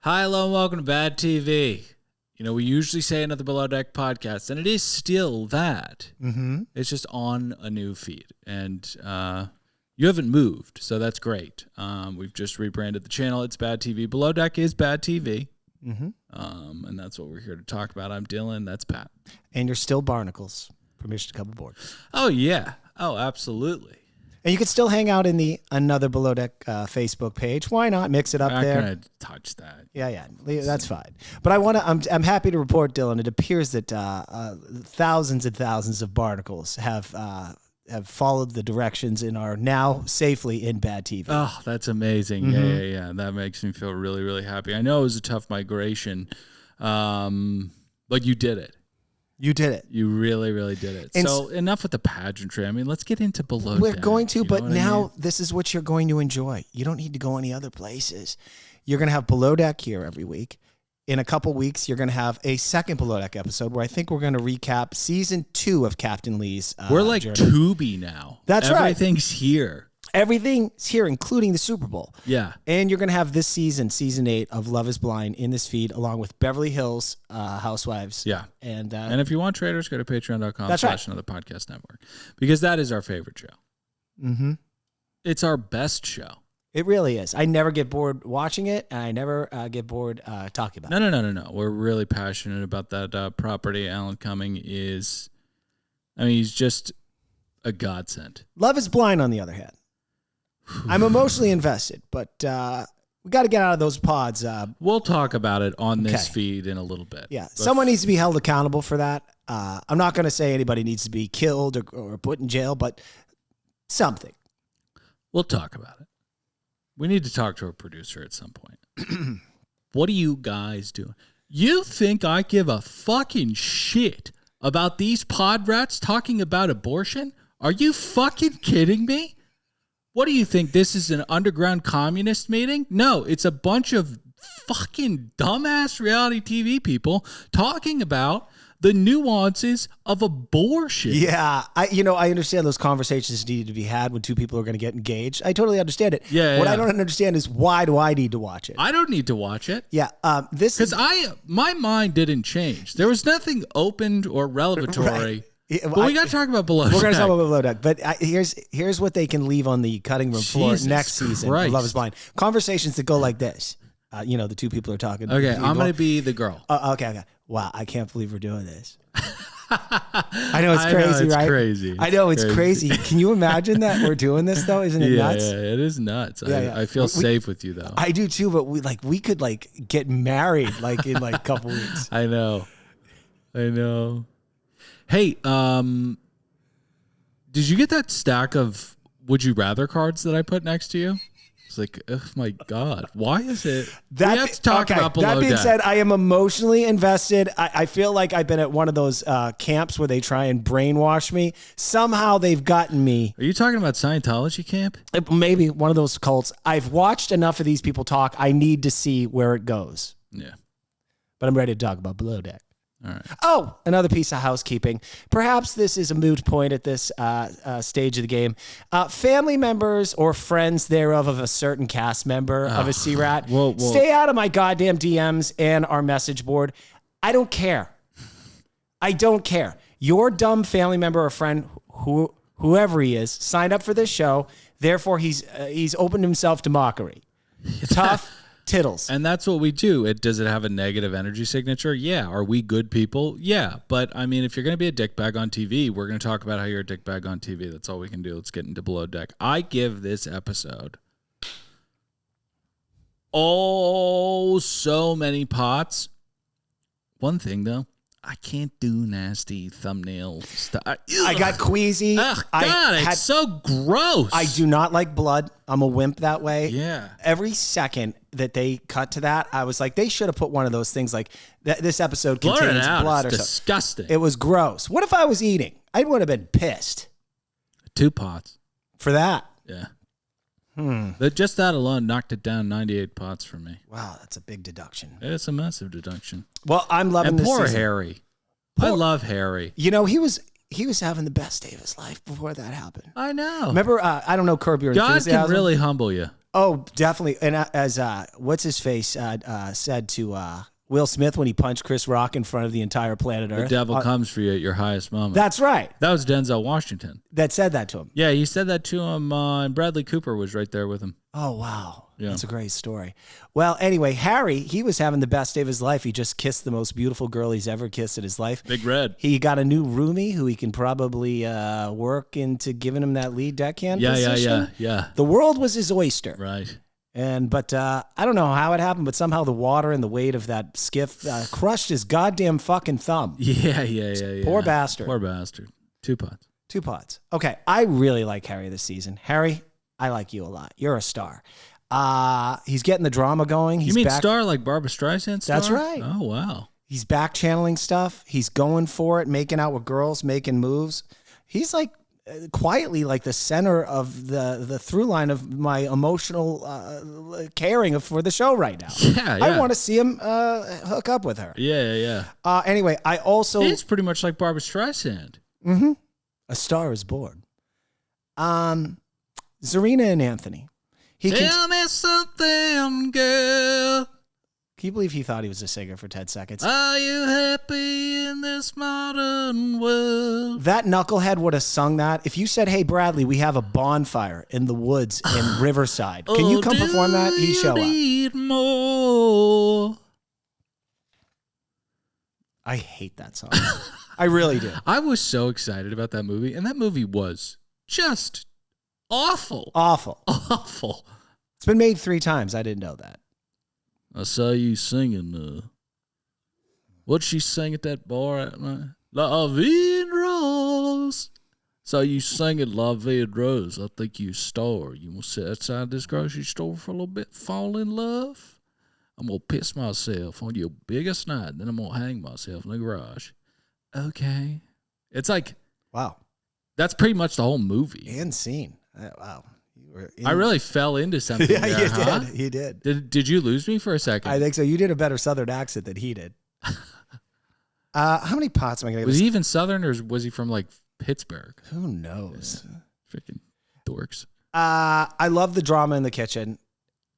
Hi, hello, and welcome to Bad TV. You know, we usually say another Below Deck podcast, and it is still that. Mm-hmm. It's just on a new feed, and you haven't moved, so that's great. We've just rebranded the channel. It's Bad TV. Below Deck is Bad TV, and that's what we're here to talk about. I'm Dylan. That's Pat. And you're still Barnacles. Permission to come aboard. Oh, yeah. Oh, absolutely. And you can still hang out in the Another Below Deck Facebook page. Why not mix it up there? I'm not going to touch that. Yeah, that's fine. But I'm happy to report, Dylan, it appears that thousands and thousands of Barnacles have followed the directions and are now safely in Bad TV. Oh, that's amazing. Mm-hmm. Yeah. That makes me feel really, really happy. I know it was a tough migration, but you did it. You did it. You really, really did it. And so enough with the pageantry. I mean, let's get into Below Deck. We're going to, but now this is what you're going to enjoy. You don't need to go any other places. You're going to have Below Deck here every week. In a couple weeks, you're going to have a second Below Deck episode where I think we're going to recap season 2 of Captain Lee's We're like journey. Tubi now. That's right. Everything's here. Everything's here, including the Super Bowl. Yeah. And you're going to have this season 8 of Love is Blind in this feed, along with Beverly Hills Housewives. Yeah. And if you want traders, go to patreon.com/another podcast network, because that is our favorite show. Mm-hmm. It's our best show. It really is. I never get bored watching it, and I never get bored talking about it. No. We're really passionate about that property. Alan Cumming is, he's just a godsend. Love is Blind, on the other hand. I'm emotionally invested, but we got to get out of those pods. We'll talk about it on this feed in a little bit. Yeah, someone needs to be held accountable for that. I'm not going to say anybody needs to be killed or put in jail, but something. We'll talk about it. We need to talk to our producer at some point. What are you guys doing? You think I give a fucking shit about these pod rats talking about abortion? Are you fucking kidding me? What do you think? This is an underground communist meeting? No, it's a bunch of fucking dumbass reality TV people talking about the nuances of abortion. Yeah, I understand those conversations need to be had when two people are going to get engaged. I totally understand it. What I don't understand is, why do I need to watch it? I don't need to watch it. Yeah, because my mind didn't change. There was nothing opened or revelatory. Right. But we got to talk about Below Deck. We're going to talk about Below Deck. But here's what they can leave on the cutting room floor next season of Love is Blind. Conversations that go like this. The two people are talking. Okay, I'm going to be the girl. Okay. Wow, I can't believe we're doing this. I know it's crazy, right? Crazy. I know it's crazy. Can you imagine that we're doing this though? Isn't it nuts? Yeah, it is nuts. Yeah. I feel safe with you though. I do too, but we could get married in a couple weeks. I know. Hey, did you get that stack of Would You Rather cards that I put next to you? It's like, oh my God, why is it? We have to talk about Below Deck. That being said, I am emotionally invested. I feel like I've been at one of those camps where they try and brainwash me. Somehow they've gotten me. Are you talking about Scientology camp? Maybe one of those cults. I've watched enough of these people talk. I need to see where it goes. Yeah. But I'm ready to talk about Below Deck. All right. Oh, another piece of housekeeping. Perhaps this is a moot point at this stage of the game. Family members or friends thereof of a certain cast member of a C-Rat, stay out of my goddamn DMs and our message board. I don't care. Your dumb family member or friend, whoever he is, signed up for this show. Therefore, he's opened himself to mockery. Tough. Tittles. And that's what we do. Does it have a negative energy signature? Yeah. Are we good people? Yeah. But if you're going to be a dickbag on TV, we're going to talk about how you're a dickbag on TV. That's all we can do. Let's get into Below Deck. I give this episode so many pots. One thing though, I can't do nasty thumbnail stuff. I got queasy. Oh, God, it's so gross. I do not like blood. I'm a wimp that way. Yeah. Every second that they cut to that, I was like, they should have put one of those things like this episode contains blood or something. Disgusting. It was gross. What if I was eating? I would have been pissed. 2 pots. For that? Yeah. Just that alone knocked it down 98 pots for me. Wow, that's a big deduction. It's a massive deduction. Well, I'm loving this poor season. Harry. I love Harry. He was having the best day of his life before that happened. I know. Remember, I don't know, Curb Your God Enthusiasm. can really humble you. Oh, definitely. And as what's his face said to Will Smith when he punched Chris Rock in front of the entire planet Earth. The devil comes for you at your highest moment. That's right. That was Denzel Washington. That said that to him. Yeah, he said that to him, and Bradley Cooper was right there with him. Oh, wow. Yeah. That's a great story. Well, anyway, Harry, he was having the best day of his life. He just kissed the most beautiful girl he's ever kissed in his life. Big Red. He got a new roomie who he can probably work into giving him that lead deckhand position. Yeah. The world was his oyster. Right. But I don't know how it happened, but somehow the water and the weight of that skiff crushed his goddamn fucking thumb. Yeah. Poor bastard. Poor bastard. 2 pots. 2 pots. Okay, I really like Harry this season. Harry, I like you a lot. You're a star. He's getting the drama going. You mean star like Barbara Streisand star? That's right. Oh, wow. He's back channeling stuff. He's going for it, making out with girls, making moves. He's quietly like the center of the through line of my emotional caring for the show right now. Yeah. I want to see him hook up with her. Yeah. Anyway, I also... It's pretty much like Barbara Streisand. Mm-hmm. A Star is Born. Zarina and Anthony. Tell me something, girl. Can you believe he thought he was a singer for 10 seconds? Are you happy in this modern world? That knucklehead would have sung that. If you said, hey, Bradley, we have a bonfire in the woods in Riverside. Can you come perform that? He'd show up. More? I hate that song. I really do. I was so excited about that movie, and that movie was just awful. Awful. It's been made 3 times. I didn't know that. I saw you singing. What'd she sing at that bar at night? La Vie en Rose. Saw you singing La Vie en Rose. I think you a star. You want to sit outside this grocery store for a little bit, fall in love? I'm going to piss myself on your biggest night, then I'm going to hang myself in the garage. Okay. It's like, wow. That's pretty much the whole movie. And scene. Wow. I really fell into something. Yeah, there, you huh? did. You did. Did you lose me for a second? I think so. You did a better Southern accent than he did. How many pots am I going to get? Was he even Southern or was he from like Pittsburgh? Who knows? Yeah. Freaking dorks. I love the drama in the kitchen.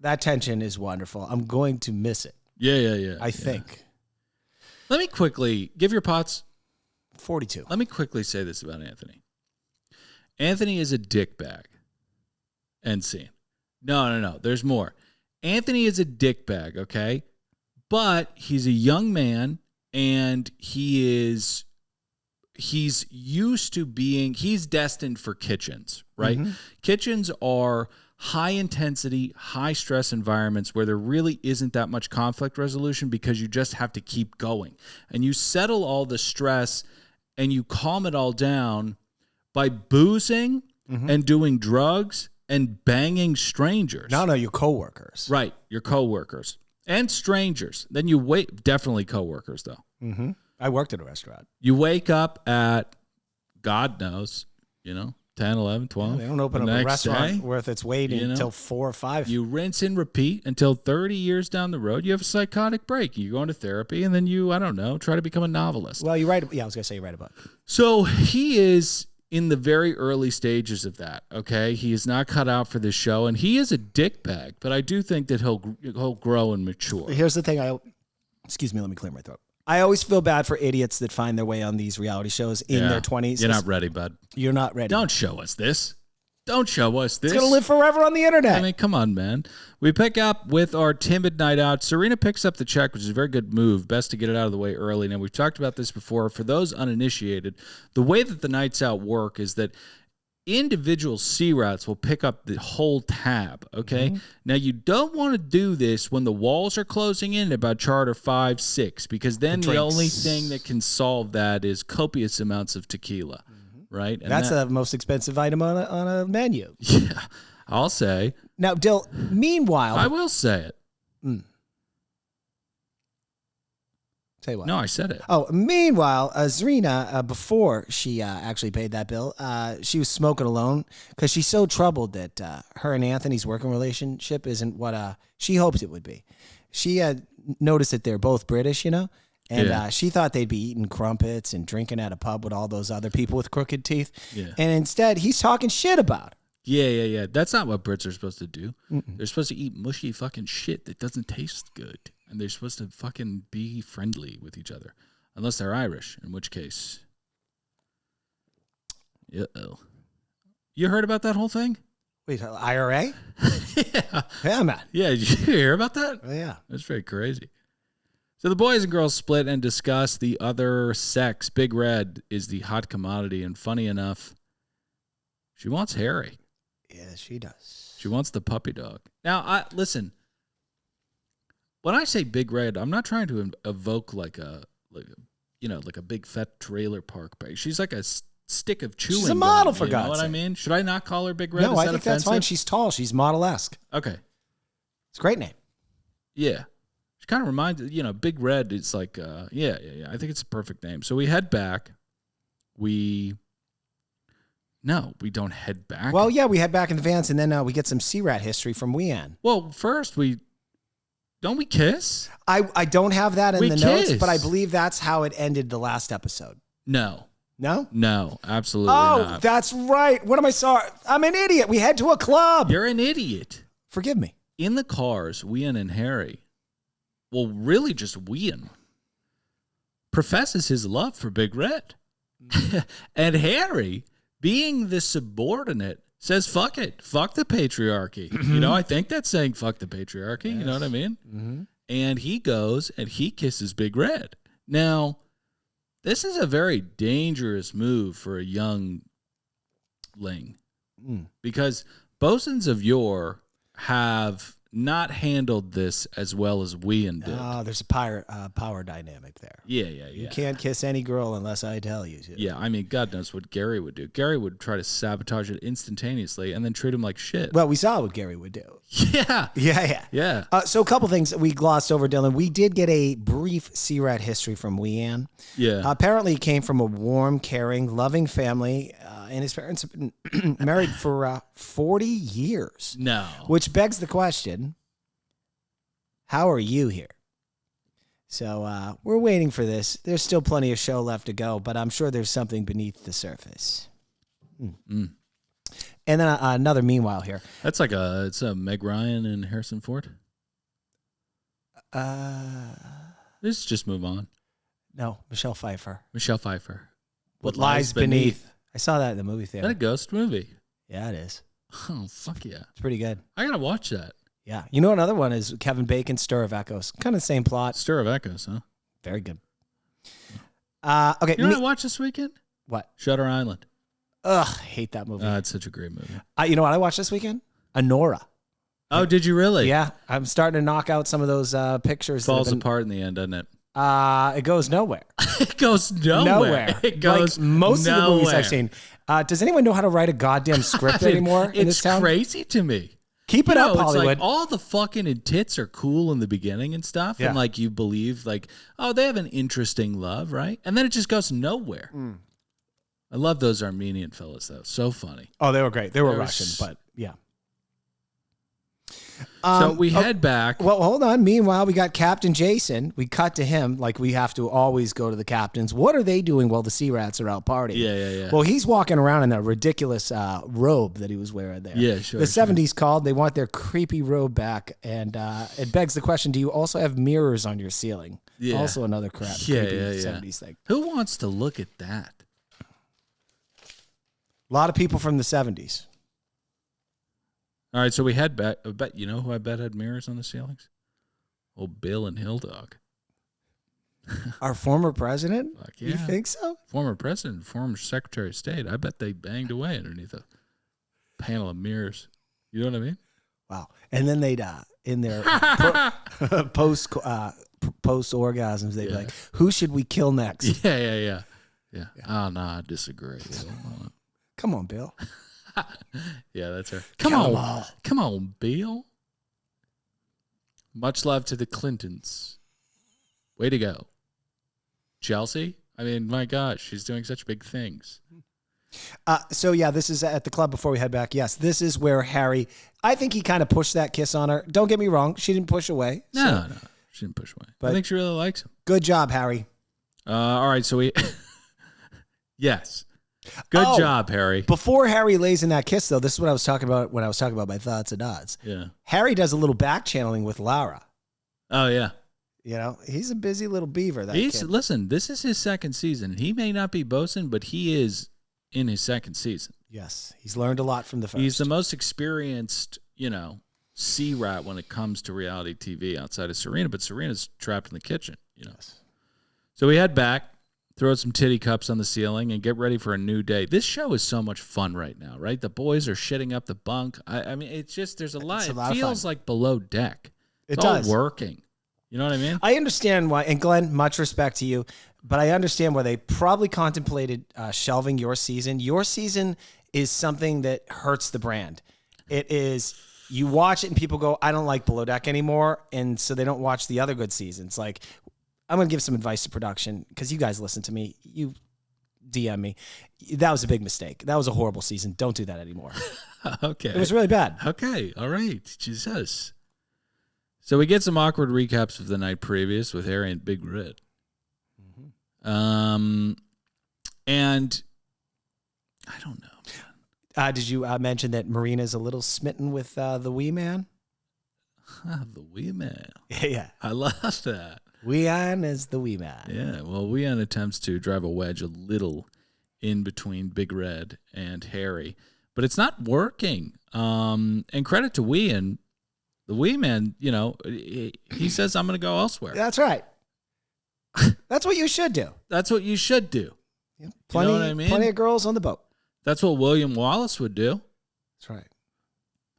That tension is wonderful. I'm going to miss it. Yeah. I think. Let me quickly give your pots 42. Let me quickly say this about Anthony. Anthony is a dickbag. End scene. No. There's more. Anthony is a dickbag, okay? But he's a young man, and he's destined for kitchens, right? Mm-hmm. Kitchens are high intensity, high stress environments where there really isn't that much conflict resolution because you just have to keep going. And you settle all the stress and you calm it all down by boozing and doing drugs and banging strangers. No, your coworkers. Right, your coworkers and strangers. Then you wait, definitely coworkers though. Mm-hmm. I worked at a restaurant. You wake up at, God knows, 10, 11, 12. Yeah, they don't open up a restaurant worth its weight until 4 or 5. You rinse and repeat until 30 years down the road. You have a psychotic break. You go into therapy and then you, try to become a novelist. Well, you write. Yeah, I was going to say you write a book. So he is in the very early stages of that, okay? He is not cut out for this show, and he is a dickbag, but I do think that he'll grow and mature. Here's the thing. Excuse me, let me clear my throat. I always feel bad for idiots that find their way on these reality shows in their 20s. You're not ready, bud. You're not ready. Don't show us this. It's going to live forever on the internet. I mean, come on, man. We pick up with our timid night out. Serena picks up the check, which is a very good move. Best to get it out of the way early. Now, we've talked about this before. For those uninitiated, the way that the nights out work is that individual C-Rats will pick up the whole tab, okay? Mm-hmm. Now, you don't want to do this when the walls are closing in about charter 5, 6, because then the only thing that can solve that is copious amounts of tequila. Right, and that's the most expensive item on a menu. Yeah, I'll say. Now, Dill. Meanwhile, I will say it. Say what? No, I said it. Oh, meanwhile, Zarina, before she actually paid that bill, she was smoking alone because she's so troubled that her and Anthony's working relationship isn't what she hoped it would be. She had noticed that they're both British, And she thought they'd be eating crumpets and drinking at a pub with all those other people with crooked teeth. Yeah. And instead, he's talking shit about her. Yeah. That's not what Brits are supposed to do. They're supposed to eat mushy fucking shit that doesn't taste good. And they're supposed to fucking be friendly with each other. Unless they're Irish, in which case... Uh-oh. You heard about that whole thing? Wait, IRA? Yeah. Yeah, man. Yeah, did you hear about that? Oh, yeah. That's very crazy. So the boys and girls split and discuss the other sex. Big Red is the hot commodity, and funny enough, she wants Harry. Yeah, she does. She wants the puppy dog. Now, listen. When I say Big Red, I'm not trying to evoke like a big fat trailer park bag. She's like a stick of chewing. She's a model, gum, for God's sake. You know what I mean? Should I not call her Big Red? No, Is I that think offensive? that's fine. She's tall. She's model-esque. Okay. It's a great name. Yeah. She kind of reminds, Big Red. It's like, yeah. I think it's a perfect name. So we head back. No, we don't head back. Well, yeah, we head back in the vans, and then we get some C-Rat history from Wean. Well, first, don't we kiss? I don't have that in the notes, kiss. but I believe that's how it ended the last episode. No. No? No, absolutely Oh, not. that's right. What am I sorry? I'm an idiot. We head to a club. You're an idiot. Forgive me. In the cars, Wean and Harry, well, really just Wean, professes his love for Big Red. And Harry, being the subordinate, says, fuck it. Fuck the patriarchy. I think that's saying fuck the patriarchy. Yes. You know what I mean? Mm-hmm. And he goes and he kisses Big Red. Now, this is a very dangerous move for a youngling because bosuns of yore have not handled this as well as Wean did. There's a power dynamic there. Yeah. You can't kiss any girl unless I tell you to. Yeah, I mean, God knows what Gary would do. Gary would try to sabotage it instantaneously and then treat him like shit. Well, we saw what Gary would do. Yeah. So a couple things that we glossed over, Dylan. We did get a brief C-Rat history from Wean. Yeah. Apparently, he came from a warm, caring, loving family, and his parents have been married for 40 years. No. Which begs the question, how are you here? So we're waiting for this. There's still plenty of show left to go, but I'm sure there's something beneath the surface. And then another meanwhile here. That's like it's a Meg Ryan and Harrison Ford. Let's just move on. No, Michelle Pfeiffer. What lies beneath. I saw that in the movie theater. Is that a ghost movie? Yeah, it is. Oh, fuck yeah. It's pretty good. I got to watch that. Yeah. You know, another one is Kevin Bacon's Stir of Echoes. Kind of the same plot. Stir of Echoes, huh? Very good. Okay. You know what I watched this weekend? What? Shutter Island. Ugh, hate that movie. It's such a great movie. You know what I watched this weekend? Honora. Oh, did you really? Yeah. I'm starting to knock out some of those pictures. Falls apart in the end, doesn't it? It goes nowhere. It goes nowhere. It goes like most nowhere. of the movies I've seen. Does anyone know how to write a goddamn script anymore in this town? It's crazy to me. Keep it up, it's Hollywood. like all the fucking tits are cool in the beginning and stuff. Yeah. And like you believe like, oh, they have an interesting love, right? And then it just goes nowhere. I love those Armenian fellas though. So funny. Oh, they were great. They were Russian, but yeah. So we head back. Well, hold on. Meanwhile, we got Captain Jason. We cut to him like we have to always go to the captains. What are they doing while the C-Rats are out partying? Yeah. Well, he's walking around in that ridiculous robe that he was wearing there. Yeah, sure. The 70s called. They want their creepy robe back. And it begs the question, do you also have mirrors on your ceiling? Yeah. Also another creepy 70s thing. Who wants to look at that? A lot of people from the 70s. All right, so we head back. You know who I bet had mirrors on the ceilings? Old Bill and Hilldog. Our former president? Fuck yeah. You think so? Former president, former Secretary of State. I bet they banged away underneath a panel of mirrors. You know what I mean? Wow. And then they'd, in their post orgasms, they'd be like, who should we kill next? Yeah. Oh, no, I disagree. Come on, Bill. Yeah, that's her. Come on, Bill. Much love to the Clintons. Way to go. Chelsea? I mean, my gosh, she's doing such big things. So, yeah, this is at the club before we head back. Yes, this is where Harry, I think he kind of pushed that kiss on her. Don't get me wrong. She didn't push away. No, she didn't push away. I think she really likes him. Good job, Harry. All right, so we... Yes. Good job, Harry. Before Harry lays in that kiss, though, this is what I was talking about when I was talking about my thoughts and odds. Yeah. Harry does a little back channeling with Lara. Oh, yeah. You know, he's a busy little beaver. That kid. Listen, this is his second season. He may not be bosun, but he is in his second season. Yes. He's learned a lot from the first. He's the most experienced, sea rat when it comes to reality TV outside of Serena, but Serena's trapped in the kitchen, Yes. So we head back, throw some titty cups on the ceiling, and get ready for a new day. This show is so much fun right now, right? The boys are shitting up the bunk. I mean, it's just, there's a lot. It feels like Below Deck. It's all working. You know what I mean? I understand why, and Glenn, much respect to you, but I understand why they probably contemplated shelving your season. Your season is something that hurts the brand. It is, you watch it and people go, I don't like Below Deck anymore, and so they don't watch the other good seasons. Like, I'm going to give some advice to production, because you guys listen to me. You DM me. That was a big mistake. That was a horrible season. Don't do that anymore. Okay. It was really bad. Okay. All right. Jesus. So we get some awkward recaps of the night previous with Harry and Big Red. And I don't know. Did you mention that Marina's a little smitten with the wee man? The wee man. Yeah. I love that. Wean is the wee man. Yeah. Well, Wean attempts to drive a wedge a little in between Big Red and Harry, but it's not working. And credit to Wean. The wee man, he says, I'm going to go elsewhere. That's right. That's what you should do. That's what you should do. Yeah. Plenty, you know what I mean? Plenty of girls on the boat. That's what William Wallace would do. That's right.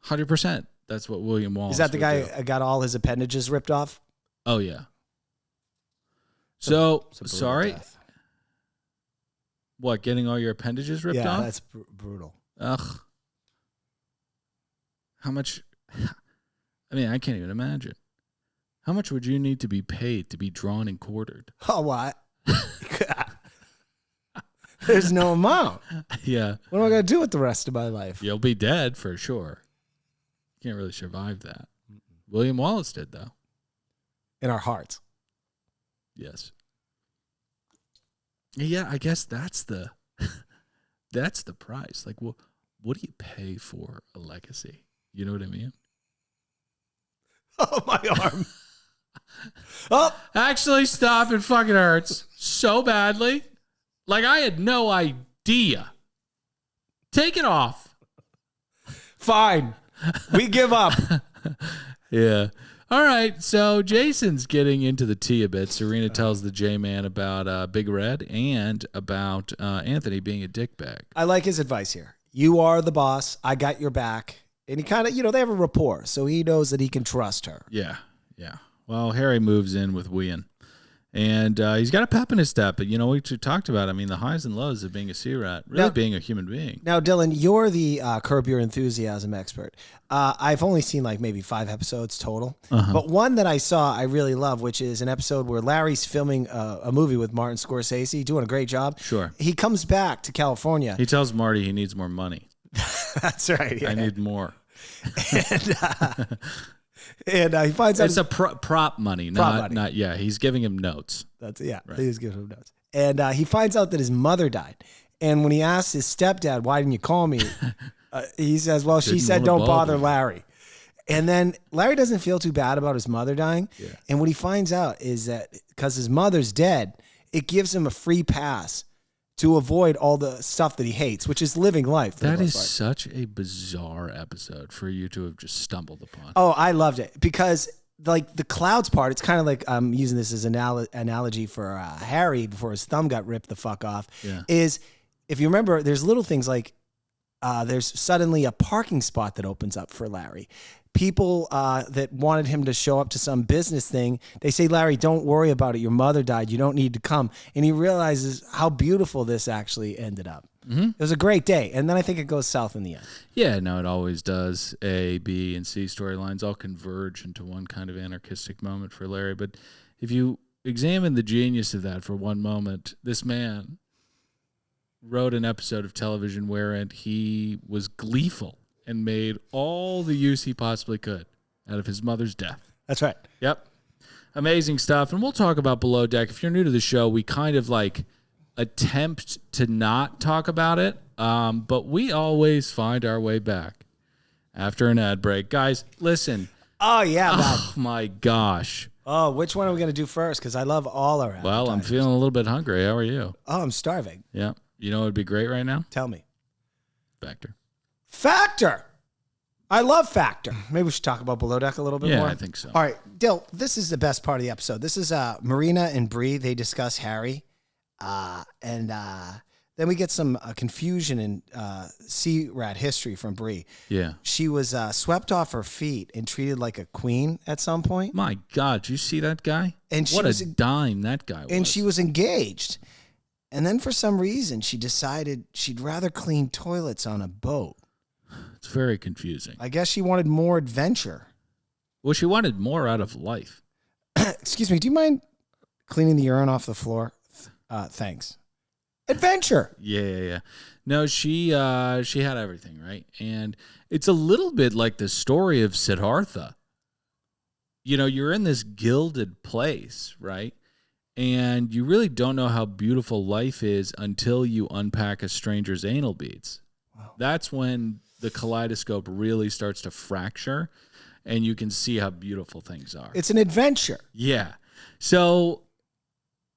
100%. That's what William Wallace Is that the guy who got all his appendages ripped off? Oh, yeah. So sorry. Death. What, getting all your appendages ripped off? Yeah, that's brutal. Ugh. How much... I mean, I can't even imagine. How much would you need to be paid to be drawn and quartered? Oh, what? There's no amount. Yeah. What am I going to do with the rest of my life? You'll be dead for sure. Can't really survive that. William Wallace did, though. In our hearts. Yes. Yeah, I guess that's the price. Like, what do you pay for a legacy? You know what I mean? Oh, my arm. Oh, actually, stop. It fucking hurts so badly. Like, I had no idea. Take it off. Fine. We give up. Yeah. All right. So Jason's getting into the tea a bit. Serena tells the J-Man about Big Red and about Anthony being a dickbag. I like his advice here. You are the boss. I got your back. And he kind of, they have a rapport, so he knows that he can trust her. Yeah, yeah. Well, Harry moves in with Wean, and he's got a pep in his step. But, we talked about, the highs and lows of being a sea rat, really being a human being. Now, Dylan, you're the Curb Your Enthusiasm expert. I've only seen maybe 5 episodes total. But one that I saw I really love, which is an episode where Larry's filming a movie with Martin Scorsese, doing a great job. Sure. He comes back to California. He tells Marty he needs more money. That's right. Yeah. I need more. And he finds out it's a prop money, not. Yeah, he's giving him notes. Right. He's giving him notes. And he finds out that his mother died. And when he asks his stepdad, "Why didn't you call me?" He says, "Well, she said don't bother Larry." And then Larry doesn't feel too bad about his mother dying. Yeah. And what he finds out is that because his mother's dead, it gives him a free pass to avoid all the stuff that he hates, which is living life. That is such a bizarre episode for you to have just stumbled upon. Oh, I loved it because the clouds part, it's kind of like I'm using this as an analogy for Harry before his thumb got ripped the fuck off, is if you remember, there's little things like there's suddenly a parking spot that opens up for Larry. People that wanted him to show up to some business thing, they say, "Larry, don't worry about it. Your mother died. You don't need to come." And he realizes how beautiful this actually ended up. Mm-hmm. It was a great day. And then I think it goes south in the end. Yeah, no, it always does. A, B, and C storylines all converge into one kind of anarchistic moment for Larry. But if you examine the genius of that for one moment, this man wrote an episode of television wherein he was gleeful and made all the use he possibly could out of his mother's death. That's right. Yep. Amazing stuff. And we'll talk about Below Deck. If you're new to the show, we kind of attempt to not talk about it, but we always find our way back after an ad break. Guys, listen. Oh, yeah. Oh, my gosh. Oh, which one are we going to do first? Because I love all our advertisers. Well, I'm feeling a little bit hungry. How are you? Oh, I'm starving. Yeah. You know what would be great right now? Tell me. Factor. I love Factor. Maybe we should talk about Below Deck a little bit more. Yeah, I think so. All right, Dill, this is the best part of the episode. This is Marina and Bree. They discuss Harry. And then we get some confusion in Sea Rat history from Bree. Yeah. She was swept off her feet and treated like a queen at some point. My God, did you see that guy? And what a dime that guy was. And she was engaged. And then for some reason, she decided she'd rather clean toilets on a boat. It's very confusing. I guess she wanted more adventure. Well, she wanted more out of life. Excuse me, do you mind cleaning the urine off the floor? Thanks. Adventure. Yeah. No, she had everything, right? And it's a little bit like the story of Siddhartha. You know, you're in this gilded place, right? And you really don't know how beautiful life is until you unpack a stranger's anal beads. Wow. That's when the kaleidoscope really starts to fracture and you can see how beautiful things are. It's an adventure. Yeah. So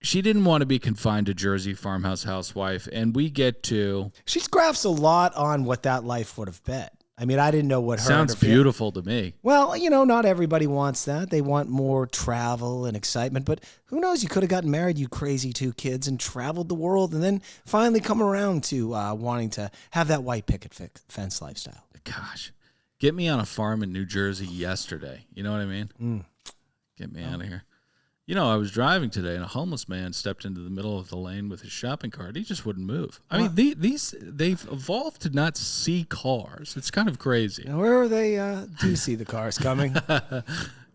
she didn't want to be confined to Jersey farmhouse housewife, and we get to... She graphs a lot on what that life would have been. I mean, I didn't know what her... Sounds beautiful to me. Well, you know, not everybody wants that. They want more travel and excitement, but who knows? You could have gotten married, you crazy two kids, and traveled the world, and then finally come around to wanting to have that white picket fence lifestyle. Gosh, get me on a farm in New Jersey yesterday. You know what I mean? Get me out of here. You know, I was driving today, and a homeless man stepped into the middle of the lane with his shopping cart. He just wouldn't move. I mean, they've evolved to not see cars. It's kind of crazy. Where they do see the cars coming.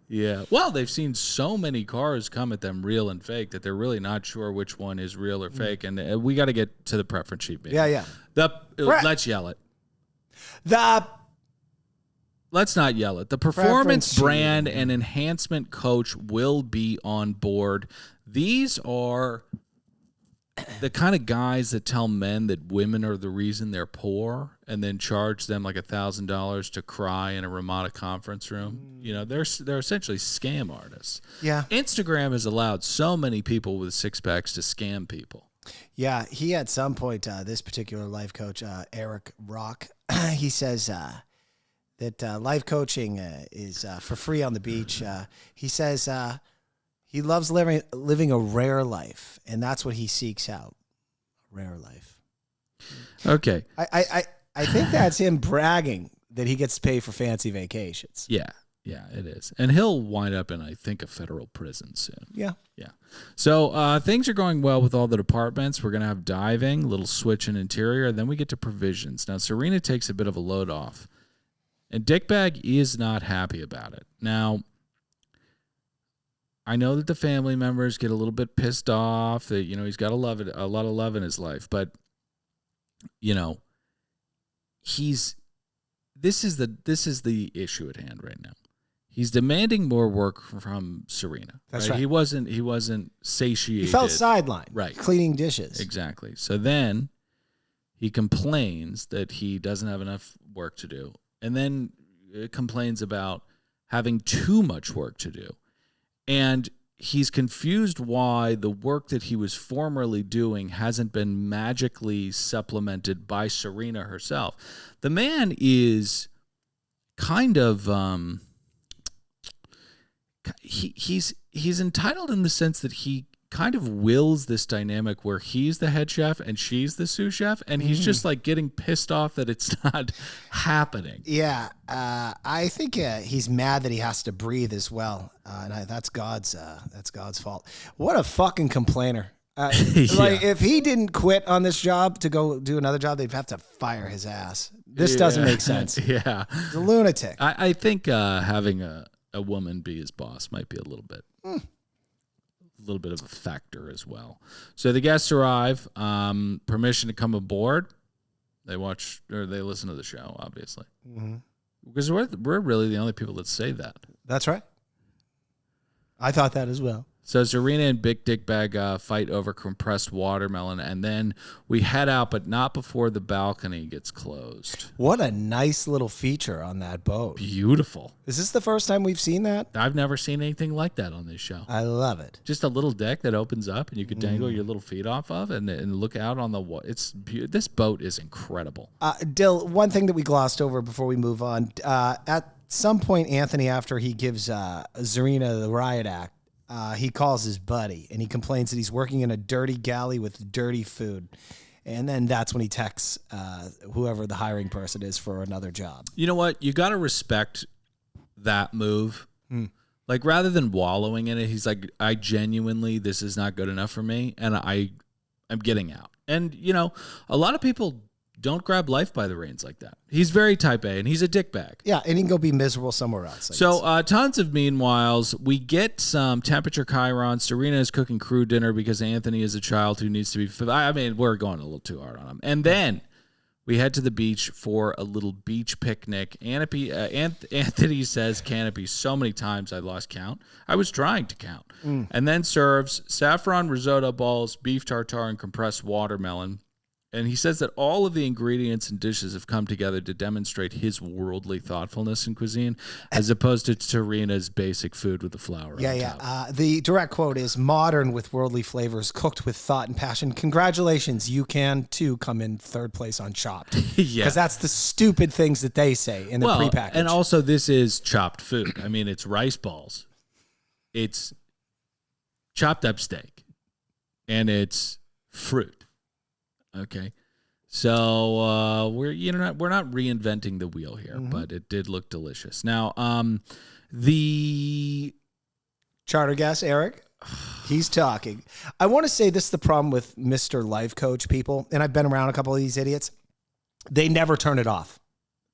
Yeah. Well, they've seen so many cars come at them, real and fake, that they're really not sure which one is real or fake. And we got to get to the preference sheet, baby. Yeah. Let's yell it. Let's not yell it. The performance brand and enhancement coach will be on board. These are the kind of guys that tell men that women are the reason they're poor and then charge them like $1,000 to cry in a Ramada conference room. You know, they're essentially scam artists. Yeah. Instagram has allowed so many people with six packs to scam people. Yeah. He at some point, this particular life coach, Eric Rock, he says, that life coaching is for free on the beach. He says he loves living a rare life, and that's what he seeks out, a rare life. Okay. I think that's him bragging that he gets to pay for fancy vacations. Yeah, it is. And he'll wind up in, I think, a federal prison soon. Yeah. So things are going well with all the departments. We're going to have diving, a little switch in interior, then we get to provisions. Now, Serena takes a bit of a load off. And Dickbag is not happy about it. Now, I know that the family members get a little bit pissed off that, you know, he's got a lot of love in his life, but you know, this is the issue at hand right now. He's demanding more work from Serena. That's right. He wasn't satiated. He felt sidelined. Right. Cleaning dishes. Exactly. So then he complains that he doesn't have enough work to do. And then complains about having too much work to do. And he's confused why the work that he was formerly doing hasn't been magically supplemented by Serena herself. The man is kind of he's entitled in the sense that he kind of wills this dynamic where he's the head chef and she's the sous chef, and he's just like getting pissed off that it's not happening. Yeah, I think he's mad that he has to breathe as well, and that's God's fault. What a fucking complainer! Like if he didn't quit on this job to go do another job, they'd have to fire his ass. This doesn't make sense. Yeah, he's a lunatic. I think having a woman be his boss might be a little bit. A little bit of a factor as well. So the guests arrive, permission to come aboard. They watch or they listen to the show, obviously, because we're really the only people that say that. That's right. I thought that as well. So Zarina and Big Dick Bag fight over compressed watermelon, and then we head out, but not before the balcony gets closed. What a nice little feature on that boat. Beautiful. Is this the first time we've seen that? I've never seen anything like that on this show. I love it. Just a little deck that opens up, and you could dangle your little feet off of and look out on the water. This boat is incredible. Dill, one thing that we glossed over before we move on. At some point, Anthony, after he gives Zarina the riot act, he calls his buddy and he complains that he's working in a dirty galley with dirty food. And then that's when he texts whoever the hiring person is for another job. You know what? You got to respect that move. Like, rather than wallowing in it, he's like, I genuinely, this is not good enough for me. And I'm getting out. And, you know, a lot of people don't grab life by the reins like that. He's very type A, and he's a dickbag. Yeah, and he can go be miserable somewhere else. So tons of meanwhiles. We get some temperature chirons. Serena is cooking crew dinner because Anthony is a child who needs to be... I mean, we're going a little too hard on him. And then we head to the beach for a little beach picnic. Anthony says canopy so many times I lost count. I was trying to count. And then serves saffron risotto balls, beef tartare, and compressed watermelon. And he says that all of the ingredients and dishes have come together to demonstrate his worldly thoughtfulness in cuisine, as opposed to Serena's basic food with the flour on top. The direct quote is, modern with worldly flavors, cooked with thought and passion. Congratulations, you can, too, come in third place on Chopped. Yeah. Because that's the stupid things that they say in the prepackaged. And also, this is chopped food. I mean, it's rice balls. It's chopped up steak. And it's fruit. Okay, so we're not reinventing the wheel here, but it did look delicious. Now, the charter guest Eric, he's talking. I want to say this is the problem with Mr. Life Coach people, and I've been around a couple of these idiots. They never turn it off.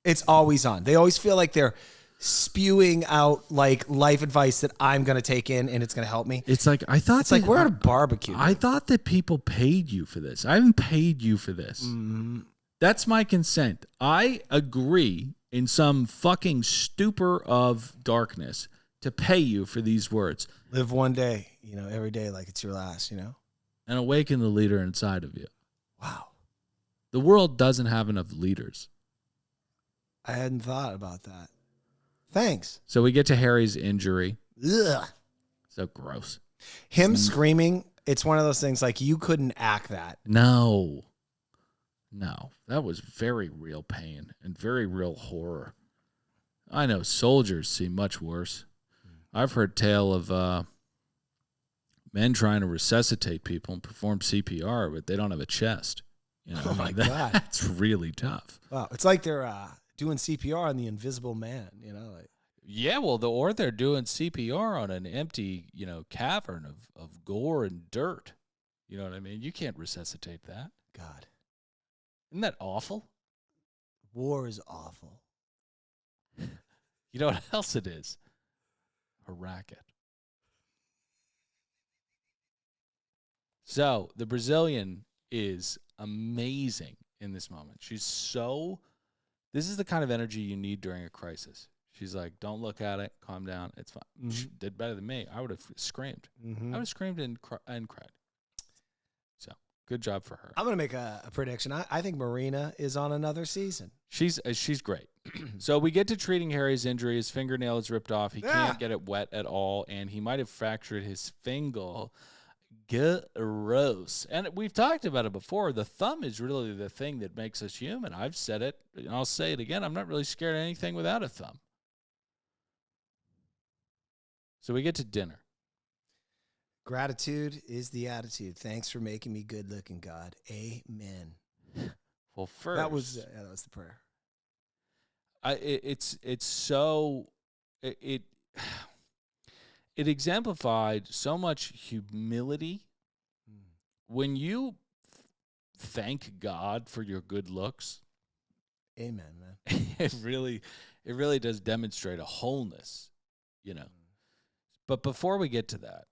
It's always on. They always feel like they're spewing out like life advice that I'm going to take in and it's going to help me. It's like, I thought, it's like we're at a barbecue. I thought that people paid you for this. I haven't paid you for this. That's my consent. I agree in some fucking stupor of darkness to pay you for these words. Live one day, every day like it's your last, and awaken the leader inside of you. Wow. The world doesn't have enough leaders. I hadn't thought about that. Thanks. So we get to Harry's injury. Ugh. So gross. Him screaming, it's one of those things like you couldn't act that. No. That was very real pain and very real horror. I know soldiers see much worse. I've heard tale of men trying to resuscitate people and perform CPR, but they don't have a chest. Oh my God. That's really tough. Wow. It's like they're... doing CPR on the invisible man, Yeah, or they're doing CPR on an empty, cavern of gore and dirt. You know what I mean? You can't resuscitate that. God. Isn't that awful? War is awful. You know what else it is? A racket. So, the Brazilian is amazing in this moment. This is the kind of energy you need during a crisis. She's like, don't look at it. Calm down. It's fine. She did better than me. I would have screamed. I would have screamed and cried. So, good job for her. I'm going to make a prediction. I think Marina is on another season. She's great. So, we get to treating Harry's injury. His fingernail is ripped off. He can't get it wet at all, and he might have fractured his finger. Gross. And we've talked about it before. The thumb is really the thing that makes us human. I've said it, and I'll say it again. I'm not really scared of anything without a thumb. So we get to dinner. Gratitude is the attitude. Thanks for making me good looking, God. Amen. Well, first that was the prayer. It exemplified so much humility. When you thank God for your good looks, amen, man. It really does demonstrate a wholeness, But before we get to that,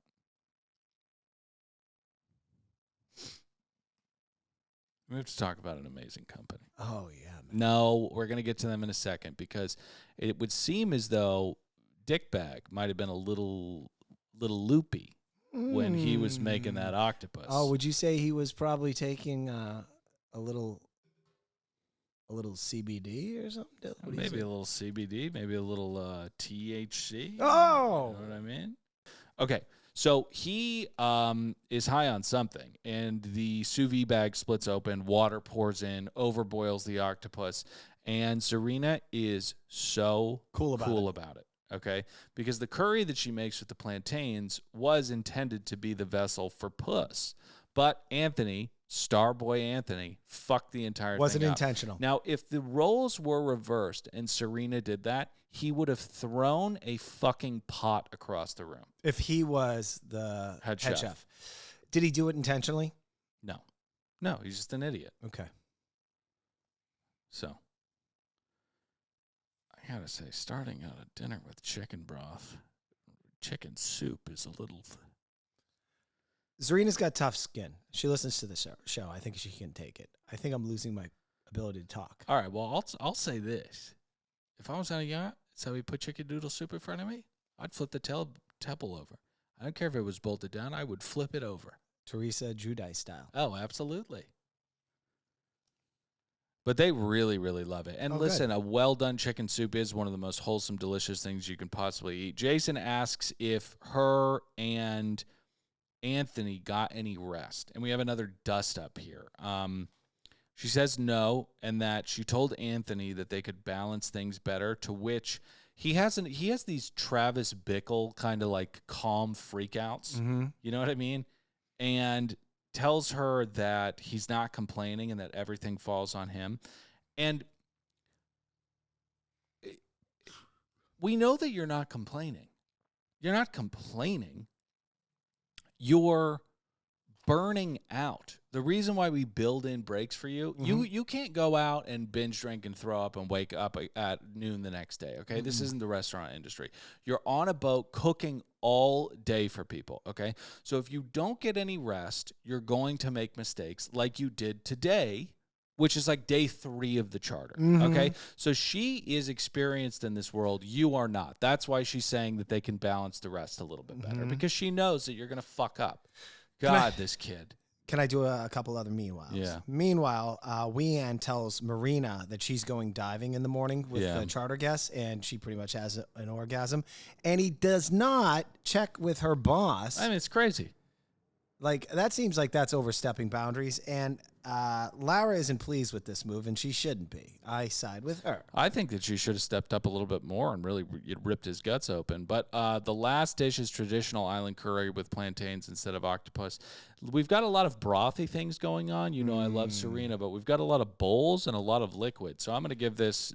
we have to talk about an amazing company. Oh, yeah, man. No, we're going to get to them in a second because it would seem as though Dickbag might have been a little loopy when he was making that octopus. Oh, would you say he was probably taking a little CBD or something? Maybe a little CBD, maybe a little THC. Oh, you know what I mean? Okay, so he is high on something, and the sous vide bag splits open, water pours in, overboils the octopus, and Serena is so cool about it. Okay, because the curry that she makes with the plantains was intended to be the vessel for puss, but Anthony, Starboy Anthony, fucked the entire thing up. Wasn't intentional. Now, if the roles were reversed and Serena did that, he would have thrown a fucking pot across the room. If he was the head chef. Did he do it intentionally? No, he's just an idiot. Okay. So, I gotta say, starting out a dinner with chicken broth, chicken soup is a little... Serena's got tough skin. She listens to the show. I think she can take it. I think I'm losing my ability to talk. All right, well, I'll say this. If I was on a yacht, so he put chicken noodle soup in front of me, I'd flip the table over. I don't care if it was bolted down. I would flip it over. Teresa Giudice style. Oh, absolutely. But they really, really love it. And listen, good. A well-done chicken soup is one of the most wholesome, delicious things you can possibly eat. Jason asks if her and Anthony got any rest. And we have another dust up here. She says no, and that she told Anthony that they could balance things better, to which he has these Travis Bickle kind of like calm freakouts. Mm-hmm. You know what I mean? And tells her that he's not complaining and that everything falls on him. And we know that you're not complaining. You're not complaining. You're burning out. The reason why we build in breaks for you, you can't go out and binge drink and throw up and wake up at noon the next day, okay? This isn't the restaurant industry. You're on a boat cooking all day for people, okay? So if you don't get any rest, you're going to make mistakes like you did today, which is like day 3 of the charter, okay? So she is experienced in this world. You are not. That's why she's saying that they can balance the rest a little bit better, because she knows that you're going to fuck up. God, this kid. Can I do a couple other meanwhiles? Yeah. Meanwhile, Weanne tells Marina that she's going diving in the morning with the charter guests, and she pretty much has an orgasm. And he does not check with her boss. I mean, it's crazy. Like, that seems like that's overstepping boundaries. And Lara isn't pleased with this move, and she shouldn't be. I side with her. I think that she should have stepped up a little bit more and really ripped his guts open. But the last dish is traditional island curry with plantains instead of octopus. We've got a lot of brothy things going on. You know, I love Serena, but we've got a lot of bowls and a lot of liquid. So I'm going to give this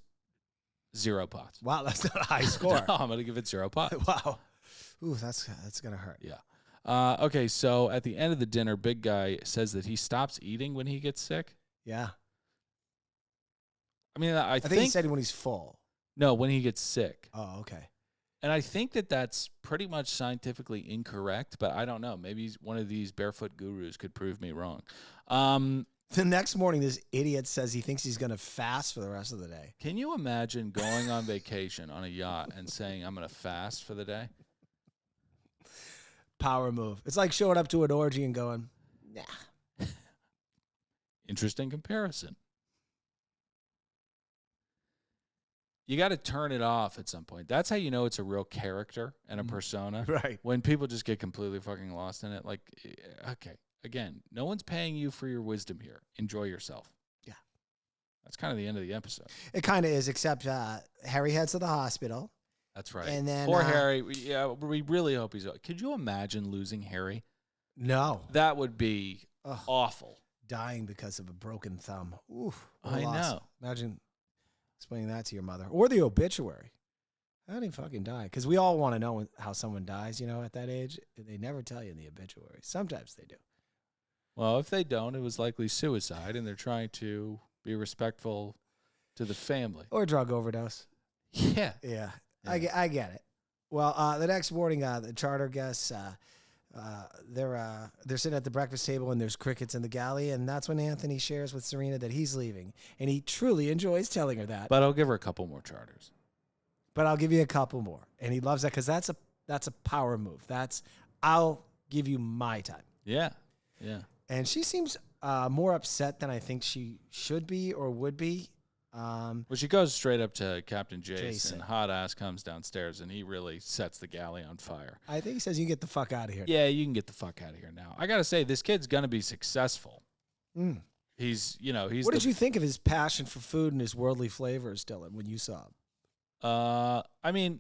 0 pots. Wow, that's not a high score. No, I'm going to give it 0 pots. Wow. Ooh, that's going to hurt. Yeah. Okay, so at the end of the dinner, Big Guy says that he stops eating when he gets sick. Yeah. I mean, I think he said when he's full. No, when he gets sick. Oh, okay. And I think that that's pretty much scientifically incorrect, but I don't know. Maybe one of these barefoot gurus could prove me wrong. The next morning, this idiot says he thinks he's going to fast for the rest of the day. Can you imagine going on vacation on a yacht and saying, I'm going to fast for the day? Power move. It's like showing up to an orgy and going, nah. Interesting comparison. You got to turn it off at some point. That's how you know it's a real character and a persona. Right. When people just get completely fucking lost in it. Like, okay, again, no one's paying you for your wisdom here. Enjoy yourself. Yeah. That's kind of the end of the episode. It kind of is, except Harry heads to the hospital. That's right. And then poor Harry. We really hope he's. Could you imagine losing Harry? No. That would be awful. Dying because of a broken thumb. Oof. I know. Imagine explaining that to your mother. Or the obituary. How did he fucking die? Because we all want to know how someone dies, you know, at that age. They never tell you in the obituary. Sometimes they do. Well, if they don't, it was likely suicide, and they're trying to be respectful to the family. Or drug overdose. Yeah. Yeah. I get it. Well, the next morning, the charter guests, they're sitting at the breakfast table, and there's crickets in the galley, and that's when Anthony shares with Serena that he's leaving, and he truly enjoys telling her that. But I'll give her a couple more charters. But I'll give you a couple more, and he loves that because that's a power move. I'll give you my time. Yeah. Yeah. And she seems more upset than I think she should be or would be. Well, she goes straight up to Captain Jason. Hot ass comes downstairs, and he really sets the galley on fire. I think he says, you can get the fuck out of here. Yeah, you can get the fuck out of here now. I got to say, this kid's going to be successful. He's, What did you think of his passion for food and his worldly flavors, Dylan, when you saw him? I mean,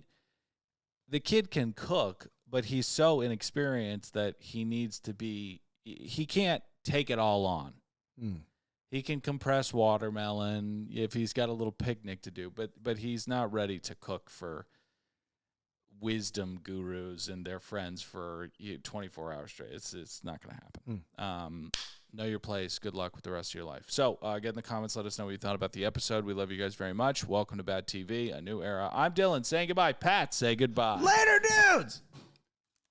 the kid can cook, but he's so inexperienced that he can't take it all on. He can compress watermelon if he's got a little picnic to do, but he's not ready to cook for wisdom gurus and their friends for 24 hours straight. It's not going to happen. Know your place. Good luck with the rest of your life. So get in the comments. Let us know what you thought about the episode. We love you guys very much. Welcome to Bad TV, a new era. I'm Dylan saying goodbye. Pat, say goodbye. Later, dudes!